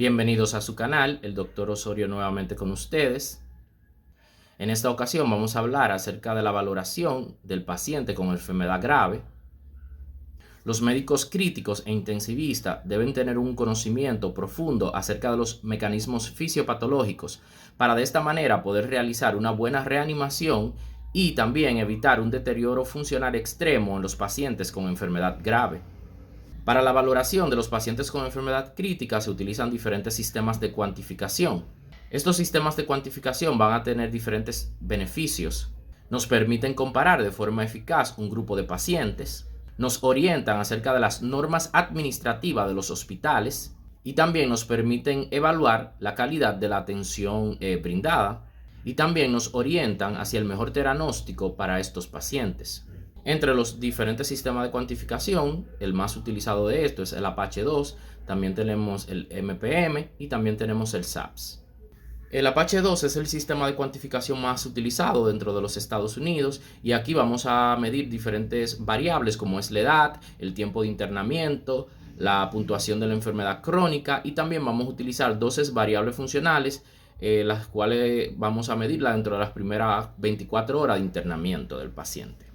Bienvenidos a su canal, el Dr. Osorio nuevamente con ustedes. En esta ocasión vamos a hablar acerca de la valoración del paciente con enfermedad grave. Los médicos críticos e intensivistas deben tener un conocimiento profundo acerca de los mecanismos fisiopatológicos para de esta manera poder realizar una buena reanimación y también evitar un deterioro funcional extremo en los pacientes con enfermedad grave. Para la valoración de los pacientes con enfermedad crítica se utilizan diferentes sistemas de cuantificación. Estos sistemas de cuantificación van a tener diferentes beneficios. Nos permiten comparar de forma eficaz un grupo de pacientes, nos orientan acerca de las normas administrativas de los hospitales y también nos permiten evaluar la calidad de la atención brindada y también nos orientan hacia el mejor diagnóstico para estos pacientes. Entre los diferentes sistemas de cuantificación, el más utilizado de esto es el Apache 2, también tenemos el MPM y también tenemos el SAPS. El Apache 2 es el sistema de cuantificación más utilizado dentro de los Estados Unidos y aquí vamos a medir diferentes variables como es la edad, el tiempo de internamiento, la puntuación de la enfermedad crónica y también vamos a utilizar 12 variables funcionales, las cuales vamos a medirla dentro de las primeras 24 horas de internamiento del paciente.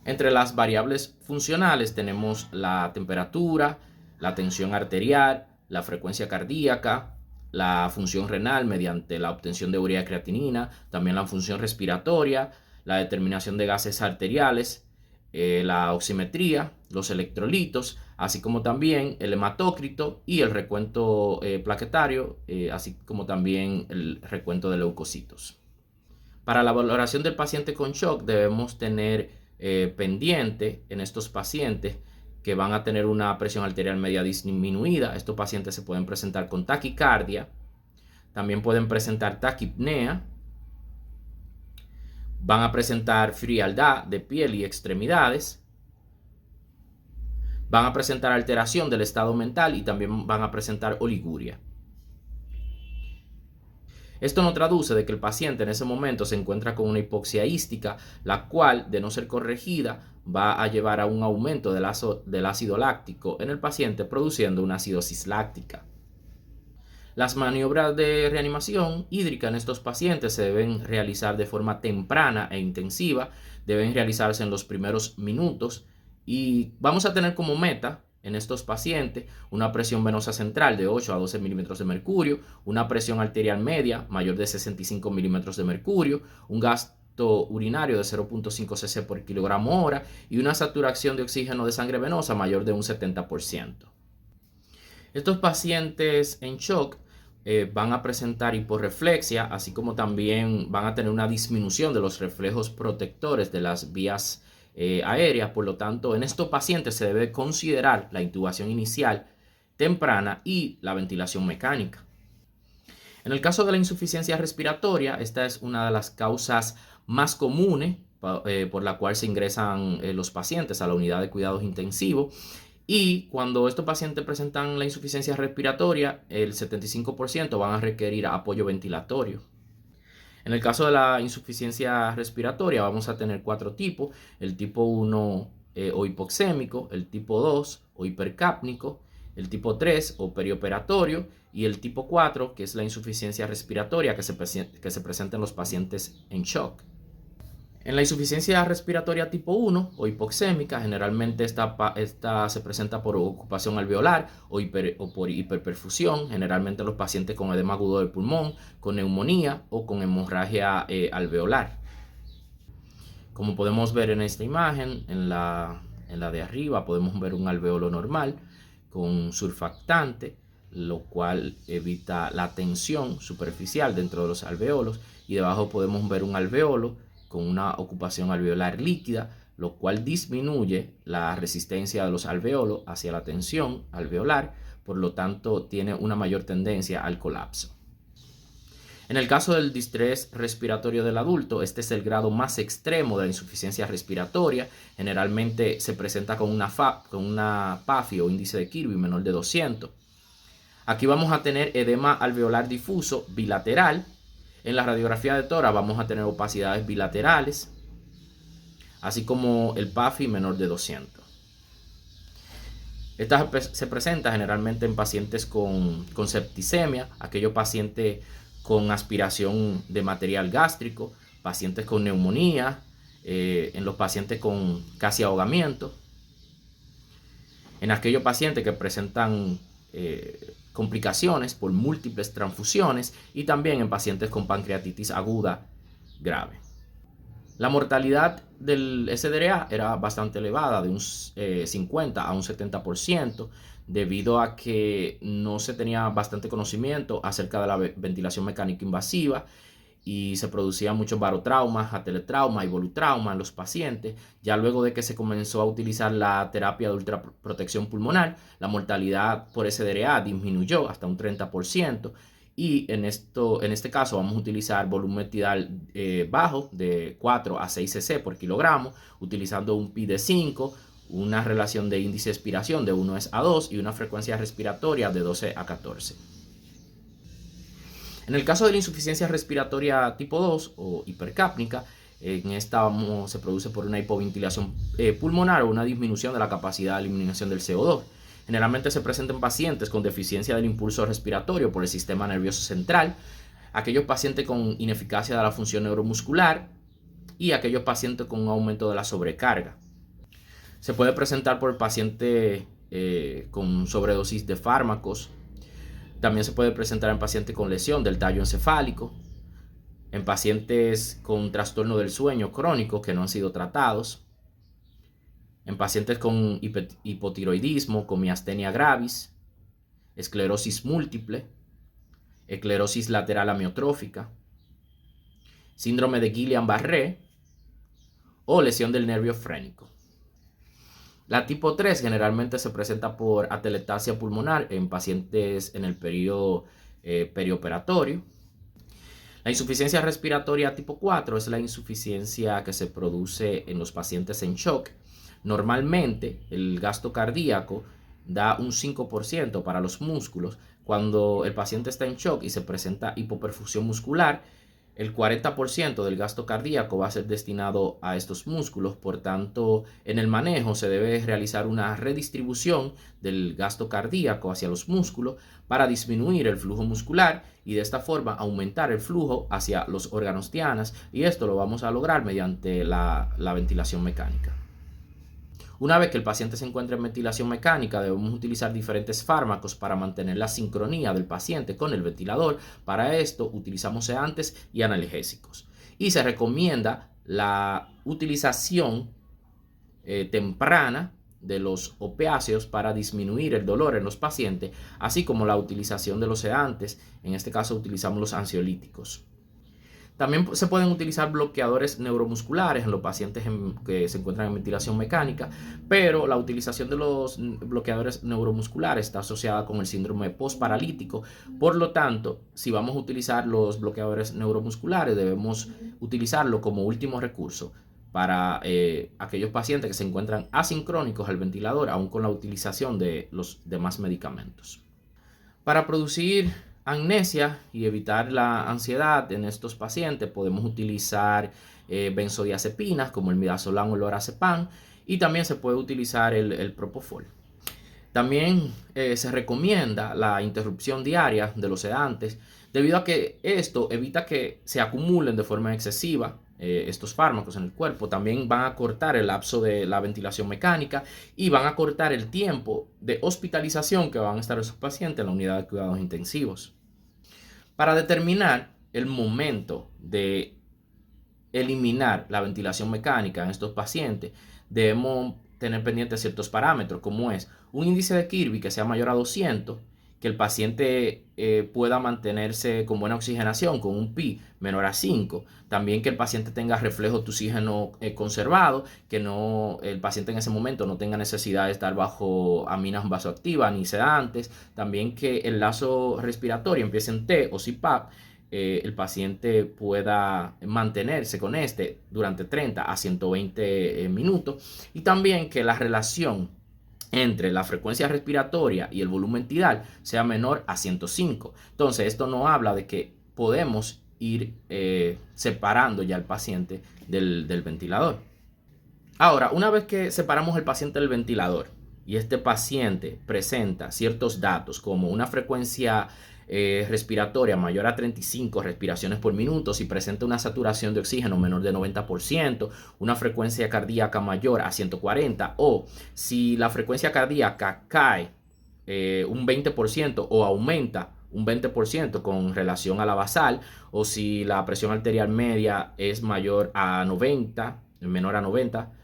Entre las variables funcionales tenemos la temperatura, la tensión arterial, la frecuencia cardíaca, la función renal mediante la obtención de urea creatinina, también la función respiratoria, la determinación de gases arteriales, la oximetría, los electrolitos, así como también el hematócrito y el recuento plaquetario, así como también el recuento de leucocitos. Para la valoración del paciente con shock debemos tener pendiente en estos pacientes que van a tener una presión arterial media disminuida. Estos pacientes se pueden presentar con taquicardia, también pueden presentar taquipnea, van a presentar frialdad de piel y extremidades, van a presentar alteración del estado mental y también van a presentar oliguria. Esto no traduce de que el paciente en ese momento se encuentra con una hipoxia ística, la cual, de no ser corregida, va a llevar a un aumento del ácido láctico en el paciente, produciendo una acidosis láctica. Las maniobras de reanimación hídrica en estos pacientes se deben realizar de forma temprana e intensiva, deben realizarse en los primeros minutos y vamos a tener como meta en estos pacientes una presión venosa central de 8 a 12 milímetros de mercurio, una presión arterial media mayor de 65 milímetros de mercurio, un gasto urinario de 0.5 cc por kilogramo hora y una saturación de oxígeno de sangre venosa mayor de un 70%. Estos pacientes en shock van a presentar hiporreflexia, así como también van a tener una disminución de los reflejos protectores de las vías aéreas. Por lo tanto, en estos pacientes se debe considerar la intubación inicial temprana y la ventilación mecánica. En el caso de la insuficiencia respiratoria, esta es una de las causas más comunes por la cual se ingresan los pacientes a la unidad de cuidados intensivos. Y cuando estos pacientes presentan la insuficiencia respiratoria, el 75% van a requerir apoyo ventilatorio. En el caso de la insuficiencia respiratoria vamos a tener 4 tipos: el tipo 1 o hipoxémico, el tipo 2 o hipercápnico, el tipo 3 o perioperatorio y el tipo 4 que es la insuficiencia respiratoria que se presenta en los pacientes en shock. En la insuficiencia respiratoria tipo 1 o hipoxémica, generalmente esta se presenta por ocupación alveolar o por hiperperfusión, generalmente los pacientes con edema agudo del pulmón, con neumonía o con hemorragia alveolar. Como podemos ver en esta imagen, en la de arriba podemos ver un alveolo normal con surfactante, lo cual evita la tensión superficial dentro de los alveolos, y debajo podemos ver un alveolo con una ocupación alveolar líquida, lo cual disminuye la resistencia de los alveolos hacia la tensión alveolar, por lo tanto tiene una mayor tendencia al colapso. En el caso del distrés respiratorio del adulto, este es el grado más extremo de la insuficiencia respiratoria. Generalmente se presenta con una PAFI o índice de Kirby menor de 200. Aquí vamos a tener edema alveolar difuso bilateral. En la radiografía de tórax vamos a tener opacidades bilaterales, así como el PAFI menor de 200. Esta se presenta generalmente en pacientes con septicemia, aquellos pacientes con aspiración de material gástrico, pacientes con neumonía, en los pacientes con casi ahogamiento, en aquellos pacientes que presentan complicaciones por múltiples transfusiones y también en pacientes con pancreatitis aguda grave. La mortalidad del SDRA era bastante elevada, de un 50 a un 70%, debido a que no se tenía bastante conocimiento acerca de la ventilación mecánica invasiva y se producían muchos barotraumas, atelectrauma y volutrauma en los pacientes. Ya luego de que se comenzó a utilizar la terapia de ultraprotección pulmonar, la mortalidad por SDRA disminuyó hasta un 30%. Y en este caso vamos a utilizar volumen tidal bajo de 4 a 6 cc por kilogramo, utilizando un pi de 5, una relación de índice de expiración de 1:2 y una frecuencia respiratoria de 12 a 14. En el caso de la insuficiencia respiratoria tipo 2 o hipercápnica, en esta se produce por una hipoventilación pulmonar o una disminución de la capacidad de eliminación del CO2. Generalmente se presenta en pacientes con deficiencia del impulso respiratorio por el sistema nervioso central, aquellos pacientes con ineficacia de la función neuromuscular y aquellos pacientes con un aumento de la sobrecarga. Se puede presentar por pacientes con sobredosis de fármacos. También se puede presentar en pacientes con lesión del tallo encefálico, en pacientes con trastorno del sueño crónico que no han sido tratados, en pacientes con hipotiroidismo, con miastenia gravis, esclerosis múltiple, esclerosis lateral amiotrófica, síndrome de Guillain-Barré o lesión del nervio frénico. La tipo 3 generalmente se presenta por atelectasia pulmonar en pacientes en el periodo perioperatorio. La insuficiencia respiratoria tipo 4 es la insuficiencia que se produce en los pacientes en shock. Normalmente el gasto cardíaco da un 5% para los músculos. Cuando el paciente está en shock y se presenta hipoperfusión muscular, el 40% del gasto cardíaco va a ser destinado a estos músculos. Por tanto, en el manejo se debe realizar una redistribución del gasto cardíaco hacia los músculos para disminuir el flujo muscular y de esta forma aumentar el flujo hacia los órganos dianas, y esto lo vamos a lograr mediante la ventilación mecánica. Una vez que el paciente se encuentra en ventilación mecánica, debemos utilizar diferentes fármacos para mantener la sincronía del paciente con el ventilador. Para esto utilizamos sedantes y analgésicos. Y se recomienda la utilización temprana de los opiáceos para disminuir el dolor en los pacientes, así como la utilización de los sedantes. En este caso utilizamos los ansiolíticos. También se pueden utilizar bloqueadores neuromusculares en los pacientes que se encuentran en ventilación mecánica, pero la utilización de los bloqueadores neuromusculares está asociada con el síndrome postparalítico. Por lo tanto, si vamos a utilizar los bloqueadores neuromusculares, debemos utilizarlo como último recurso para aquellos pacientes que se encuentran asincrónicos al ventilador, aún con la utilización de los demás medicamentos. Para producir amnesia y evitar la ansiedad en estos pacientes, podemos utilizar benzodiazepinas como el midazolam o el lorazepam, y también se puede utilizar el propofol. También se recomienda la interrupción diaria de los sedantes, debido a que esto evita que se acumulen de forma excesiva estos fármacos en el cuerpo. También van a cortar el lapso de la ventilación mecánica y van a cortar el tiempo de hospitalización que van a estar esos pacientes en la unidad de cuidados intensivos. Para determinar el momento de eliminar la ventilación mecánica en estos pacientes, debemos tener pendientes ciertos parámetros, como es un índice de Kirby que sea mayor a 200, que el paciente pueda mantenerse con buena oxigenación, con un pi menor a 5. También que el paciente tenga reflejo de oxígeno conservado, que el paciente en ese momento no tenga necesidad de estar bajo aminas vasoactivas ni sedantes. También que el lazo respiratorio empiece en T o CPAP. El paciente pueda mantenerse con este durante 30 a 120 minutos. Y también que la relación entre la frecuencia respiratoria y el volumen tidal sea menor a 105. Entonces, esto no habla de que podemos ir separando ya al paciente del ventilador. Ahora, una vez que separamos el paciente del ventilador y este paciente presenta ciertos datos como una frecuencia respiratoria mayor a 35 respiraciones por minuto, si presenta una saturación de oxígeno menor de 90%, una frecuencia cardíaca mayor a 140, o si la frecuencia cardíaca cae un 20% o aumenta un 20% con relación a la basal, o si la presión arterial media es menor a 90,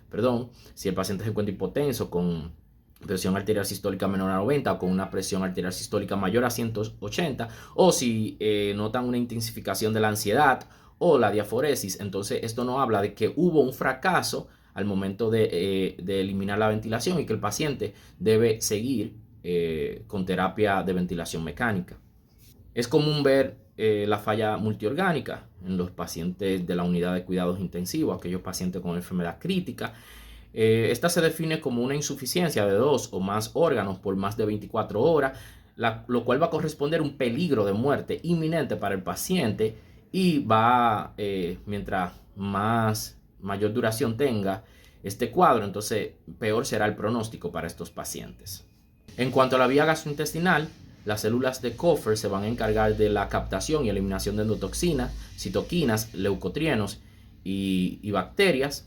perdón, si el paciente se encuentra hipotenso con presión arterial sistólica menor a 90 o con una presión arterial sistólica mayor a 180, o si notan una intensificación de la ansiedad o la diaforesis. Entonces esto nos habla de que hubo un fracaso al momento de eliminar la ventilación y que el paciente debe seguir con terapia de ventilación mecánica. Es común ver la falla multiorgánica en los pacientes de la unidad de cuidados intensivos, aquellos pacientes con enfermedad crítica. Esta se define como una insuficiencia de 2 o más órganos por más de 24 horas, lo cual va a corresponder a un peligro de muerte inminente para el paciente y mientras mayor duración tenga este cuadro, entonces peor será el pronóstico para estos pacientes. En cuanto a la vía gastrointestinal, las células de Kupffer se van a encargar de la captación y eliminación de endotoxinas, citoquinas, leucotrienos y bacterias.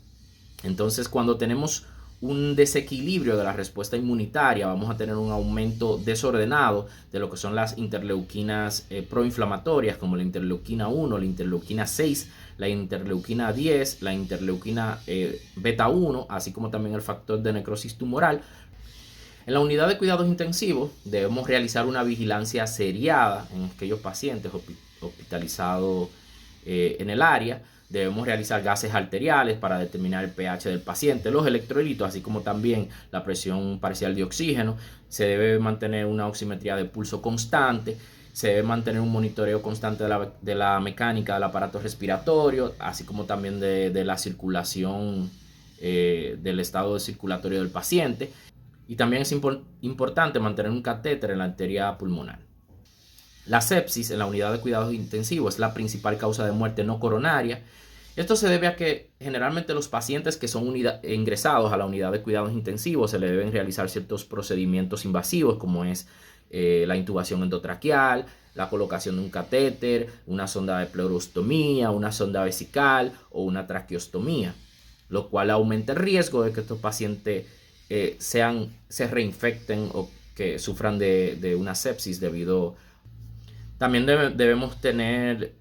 Entonces, cuando tenemos un desequilibrio de la respuesta inmunitaria, vamos a tener un aumento desordenado de lo que son las interleuquinas proinflamatorias, como la interleuquina 1, la interleuquina 6, la interleuquina 10, la interleuquina beta 1, así como también el factor de necrosis tumoral. En la unidad de cuidados intensivos debemos realizar una vigilancia seriada en aquellos pacientes hospitalizados en el área. Debemos realizar gases arteriales para determinar el pH del paciente, los electrolitos, así como también la presión parcial de oxígeno. Se debe mantener una oximetría de pulso constante. Se debe mantener un monitoreo constante de la mecánica del aparato respiratorio, así como también de la circulación, del estado circulatorio del paciente. Y también es importante mantener un catéter en la arteria pulmonar. La sepsis en la unidad de cuidados intensivos es la principal causa de muerte no coronaria. Esto se debe a que generalmente los pacientes que son ingresados a la unidad de cuidados intensivos se le deben realizar ciertos procedimientos invasivos, como es la intubación endotraqueal, la colocación de un catéter, una sonda de pleurostomía, una sonda vesical o una traqueostomía, lo cual aumenta el riesgo de que estos pacientes se reinfecten o que sufran de una sepsis debido. También debemos tener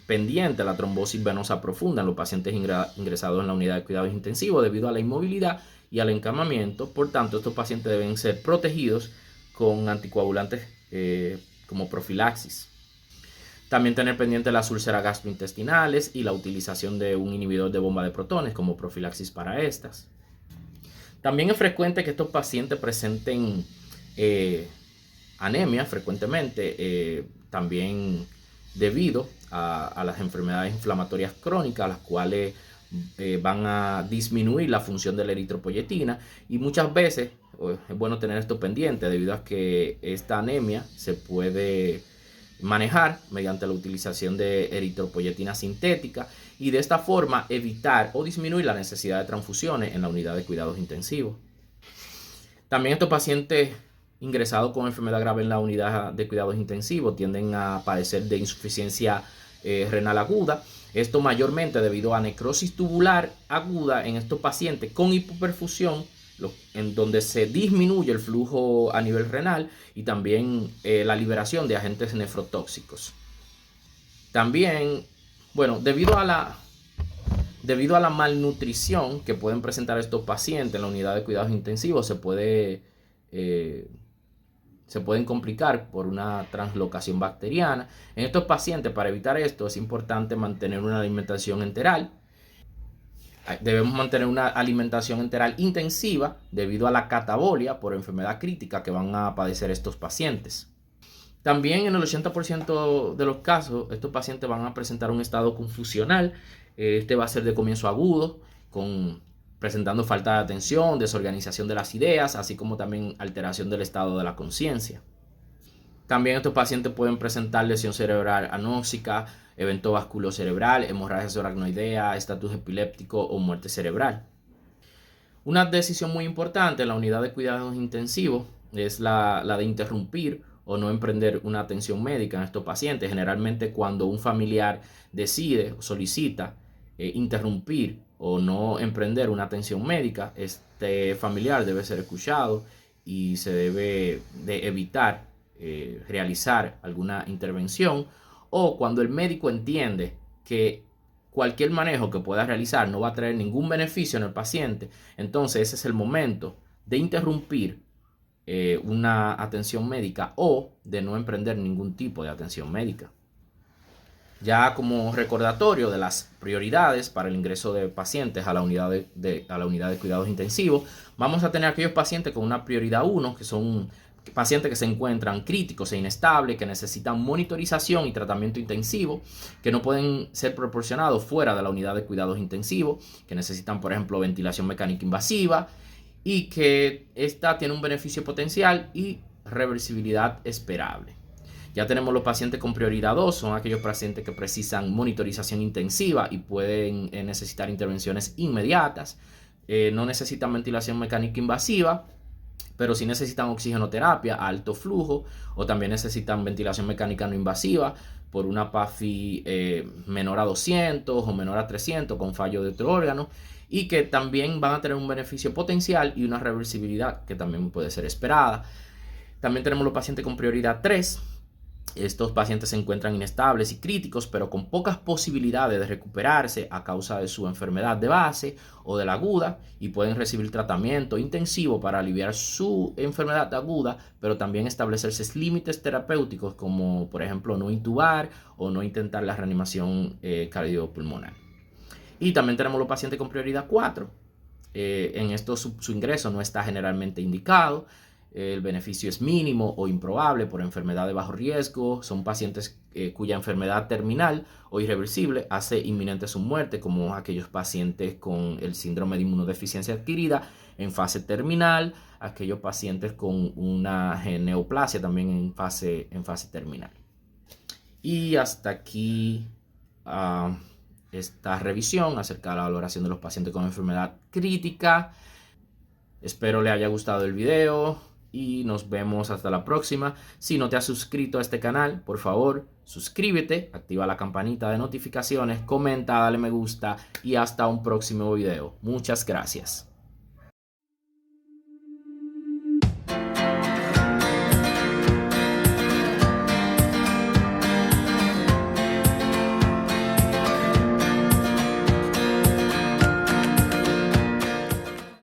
pendiente la trombosis venosa profunda en los pacientes ingresados en la unidad de cuidados intensivos debido a la inmovilidad y al encamamiento. Por tanto, estos pacientes deben ser protegidos con anticoagulantes como profilaxis. También tener pendiente las úlceras gastrointestinales y la utilización de un inhibidor de bomba de protones como profilaxis para estas. También es frecuente que estos pacientes presenten anemia frecuentemente, también debido a las enfermedades inflamatorias crónicas, las cuales van a disminuir la función de la eritropoyetina, y muchas veces es bueno tener esto pendiente debido a que esta anemia se puede manejar mediante la utilización de eritropoyetina sintética y de esta forma evitar o disminuir la necesidad de transfusiones en la unidad de cuidados intensivos. También estos pacientes ingresados con enfermedad grave en la unidad de cuidados intensivos tienden a padecer de insuficiencia renal aguda. Esto mayormente debido a necrosis tubular aguda en estos pacientes con hipoperfusión, en donde se disminuye el flujo a nivel renal y también la liberación de agentes nefrotóxicos. También, bueno, debido a la malnutrición que pueden presentar estos pacientes en la unidad de cuidados intensivos, se pueden complicar por una translocación bacteriana. En estos pacientes, para evitar esto, es importante mantener una alimentación enteral. Debemos mantener una alimentación enteral intensiva debido a la catabolia por enfermedad crítica que van a padecer estos pacientes. También en el 80% de los casos, estos pacientes van a presentar un estado confusional. Este va a ser de comienzo agudo, presentando falta de atención, desorganización de las ideas, así como también alteración del estado de la conciencia. También estos pacientes pueden presentar lesión cerebral anóxica, evento vasculocerebral, hemorragia subaracnoidea, estatus epiléptico o muerte cerebral. Una decisión muy importante en la unidad de cuidados intensivos es la de interrumpir o no emprender una atención médica en estos pacientes. Generalmente cuando un familiar decide o solicita interrumpir o no emprender una atención médica, este familiar debe ser escuchado y se debe de evitar realizar alguna intervención, o cuando el médico entiende que cualquier manejo que pueda realizar no va a traer ningún beneficio en el paciente, entonces ese es el momento de interrumpir una atención médica o de no emprender ningún tipo de atención médica. Ya como recordatorio de las prioridades para el ingreso de pacientes a la unidad de cuidados intensivos, vamos a tener aquellos pacientes con una prioridad 1, que son pacientes que se encuentran críticos e inestables, que necesitan monitorización y tratamiento intensivo, que no pueden ser proporcionados fuera de la unidad de cuidados intensivos, que necesitan, por ejemplo, ventilación mecánica invasiva y que esta tiene un beneficio potencial y reversibilidad esperable. Ya tenemos los pacientes con prioridad 2, son aquellos pacientes que precisan monitorización intensiva y pueden necesitar intervenciones inmediatas. No necesitan ventilación mecánica invasiva, pero sí necesitan oxigenoterapia a alto flujo, o también necesitan ventilación mecánica no invasiva por una PAFI menor a 200 o menor a 300 con fallo de otro órgano, y que también van a tener un beneficio potencial y una reversibilidad que también puede ser esperada. También tenemos los pacientes con prioridad 3. Estos pacientes se encuentran inestables y críticos, pero con pocas posibilidades de recuperarse a causa de su enfermedad de base o de la aguda, y pueden recibir tratamiento intensivo para aliviar su enfermedad aguda, pero también establecerse límites terapéuticos como, por ejemplo, no intubar o no intentar la reanimación cardiopulmonar. Y también tenemos los pacientes con prioridad 4. En esto su ingreso no está generalmente indicado. El beneficio es mínimo o improbable por enfermedad de bajo riesgo. Son pacientes cuya enfermedad terminal o irreversible hace inminente su muerte, como aquellos pacientes con el síndrome de inmunodeficiencia adquirida en fase terminal, aquellos pacientes con una neoplasia también en fase terminal. Y hasta aquí esta revisión acerca de la valoración de los pacientes con enfermedad crítica. Espero le haya gustado el video y nos vemos hasta la próxima. Si no te has suscrito a este canal, por favor, suscríbete, activa la campanita de notificaciones, comenta, dale me gusta y hasta un próximo video. Muchas gracias.